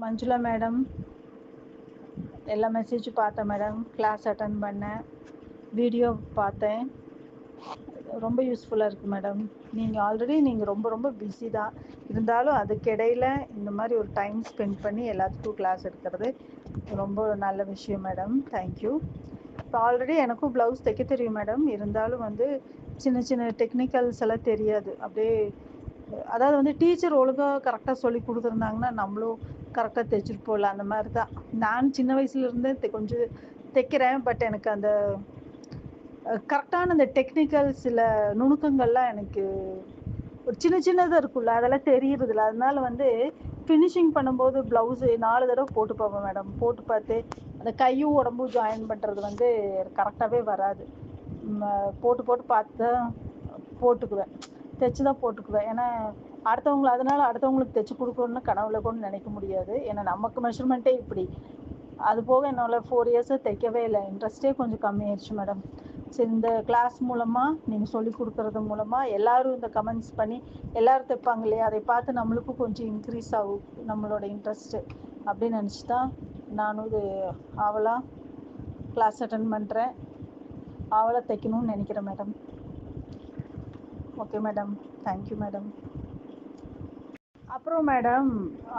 Manjula madam, எல்லா மெசேஜும் பார்த்தேன் madam. Class attend பண்ணேன், வீடியோ பார்த்தேன். ரொம்ப யூஸ்ஃபுல்லாக இருக்குது மேடம். நீங்கள் ரொம்ப ரொம்ப பிஸி தான், இருந்தாலும் அதுக்கிடையில் இந்த மாதிரி ஒரு டைம் ஸ்பெண்ட் பண்ணி எல்லாத்துக்கும் கிளாஸ் எடுக்கிறது ரொம்ப நல்ல விஷயம் மேடம். தேங்க்யூ. இப்போ ஆல்ரெடி எனக்கும் ப்ளவுஸ் தைக்க தெரியும் மேடம், இருந்தாலும் வந்து சின்ன சின்ன டெக்னிக்கல்ஸ் எல்லாம் தெரியாது. அப்படியே அதாவது வந்து டீச்சர் ஒழுங்காக கரெக்டாக சொல்லி கொடுத்துருந்தாங்கன்னா நம்மளும் கரெக்டாக தைச்சிட்டு போகல. அந்த மாதிரி தான் நான் சின்ன வயசுலேருந்தே கொஞ்சம் தைக்கிறேன். பட் எனக்கு அந்த கரெக்டான அந்த டெக்னிக்கல் சில நுணுக்கங்கள்லாம் எனக்கு ஒரு சின்ன சின்னதாக இருக்குல்ல, அதெல்லாம் தெரியறதில்ல. அதனால வந்து ஃபினிஷிங் பண்ணும்போது ப்ளவுஸு 4 தடவை போட்டு பார்ப்பேன் மேடம். போட்டு பார்த்து அந்த கையும் உடம்பும் ஜாயின் பண்ணுறது வந்து கரெக்டாகவே வராது. போட்டு போட்டு பார்த்து தான் போட்டுக்குவேன், தைச்சி தான் போட்டுக்குவேன். ஏன்னா அடுத்தவங்களுக்கு தைச்சி கொடுக்கணுன்னு கனவுல கூட நினைக்க முடியாது. ஏன்னா நமக்கு மெஷர்மெண்ட்டே இப்படி. அது போக என்னால் 4 இயர்ஸாக தைக்கவே இல்லை. இன்ட்ரெஸ்ட்டே கொஞ்சம் கம்மியாயிடுச்சு மேடம். சரி, இந்த கிளாஸ் மூலமாக நீங்கள் சொல்லி கொடுக்குறது மூலமாக எல்லோரும் இந்த கமெண்ட்ஸ் பண்ணி எல்லோரும் தைப்பாங்க இல்லையா, அதை பார்த்து நம்மளுக்கும் கொஞ்சம் இன்க்ரீஸ் ஆகும் நம்மளோட இன்ட்ரெஸ்ட்டு அப்படின்னு நினச்சி தான் நானும் இது ஆவலாக கிளாஸ் அட்டன் பண்ணுறேன். ஆவலாக தைக்கணும்னு நினைக்கிறேன் madam. Okay madam, thank you madam.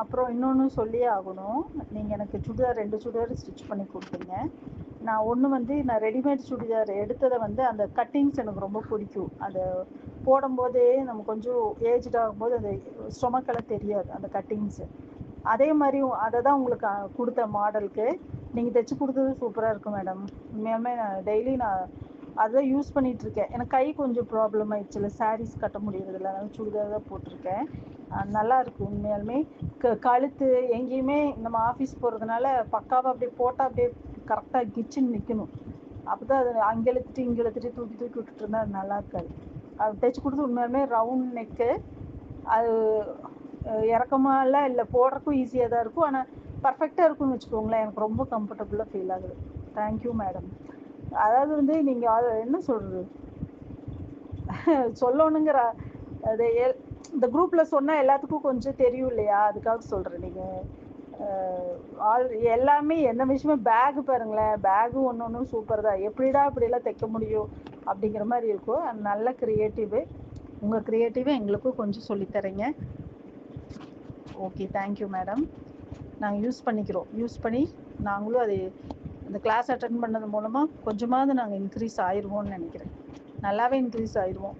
அப்புறம் இன்னொன்று சொல்லியே ஆகணும். நீங்கள் எனக்கு சுடிதார் 2 சுடிதார் ஸ்டிச் பண்ணி கொடுத்தீங்க. நான் ஒன்று வந்து நான் ரெடிமேட் சுடிதார் எடுத்ததை வந்து அந்த கட்டிங்ஸ் எனக்கு ரொம்ப பிடிக்கும். அதை போடும்போதே நம்ம கொஞ்சம் ஏஜ்ட் ஆகும்போது அந்த ஸ்டொமக்கெல்லாம் தெரியாது அந்த கட்டிங்ஸு. அதே மாதிரி அதை தான் உங்களுக்கு கொடுத்த மாடலுக்கு நீங்கள் தைச்சி கொடுத்தது சூப்பராக இருக்கும் மேடம். உண்மையாலுமே நான் டெய்லி அதை யூஸ் பண்ணிகிட்ருக்கேன். எனக்கு கை கொஞ்சம் ப்ராப்ளம் ஆயிடுச்சு, இல்லை சாரீஸ் கட்ட முடியறதில்ல, அதனால் சுடிதார் தான் போட்டிருக்கேன். நல்லா இருக்குது உண்மையாலுமே. கழுத்து எங்கேயுமே நம்ம ஆஃபீஸ் போகிறதுனால பக்காவாக அப்படியே போட்டால் அப்படியே கரெக்டாக கிச்சன் நிற்கணும். அப்போ தான் அது அங்கே இழுத்துட்டு தூக்கி விட்டுட்டு இருந்தால் அது நல்லா இருக்காது. அது தைச்சி கொடுத்து உண்மையாலுமே ரவுண்ட் நெக்கு, அது இறக்கமாலாம் இல்லை, போடுறதுக்கும் ஈஸியாக தான் இருக்கும். ஆனால் பர்ஃபெக்டாக இருக்கும்னு வச்சுக்கோங்களேன். எனக்கு ரொம்ப கம்ஃபர்டபுளாக ஃபீல் ஆகுது. Thank you madam. அதாவது வந்து நீங்கள் அதை என்ன சொல்கிறது சொல்லணுங்கிற அது இந்த குரூப்பில் சொன்னால் எல்லாத்துக்கும் கொஞ்சம் தெரியும் இல்லையா, அதுக்காக சொல்கிறேன். நீங்கள் எல்லாமே எந்த விஷயமே பேகு பாருங்களேன், பேகு ஒன்று சூப்பர் தான். எப்படிடா இப்படிலாம் தைக்க முடியும் அப்படிங்கிற மாதிரி இருக்கும். நல்ல க்ரியேட்டிவு. உங்கள் க்ரியேட்டிவை எங்களுக்கும் கொஞ்சம் சொல்லித்தரீங்க. Okay, thank you madam. நாங்கள் யூஸ் பண்ணி நாங்களும் அது இந்த கிளாஸ் அட்டன் பண்ணது மூலமாக கொஞ்சமாவது நாங்கள் இன்க்ரீஸ் ஆயிடுவோம்னு நினைக்கிறேன். நல்லாவே இன்க்ரீஸ் ஆயிடுவோம்.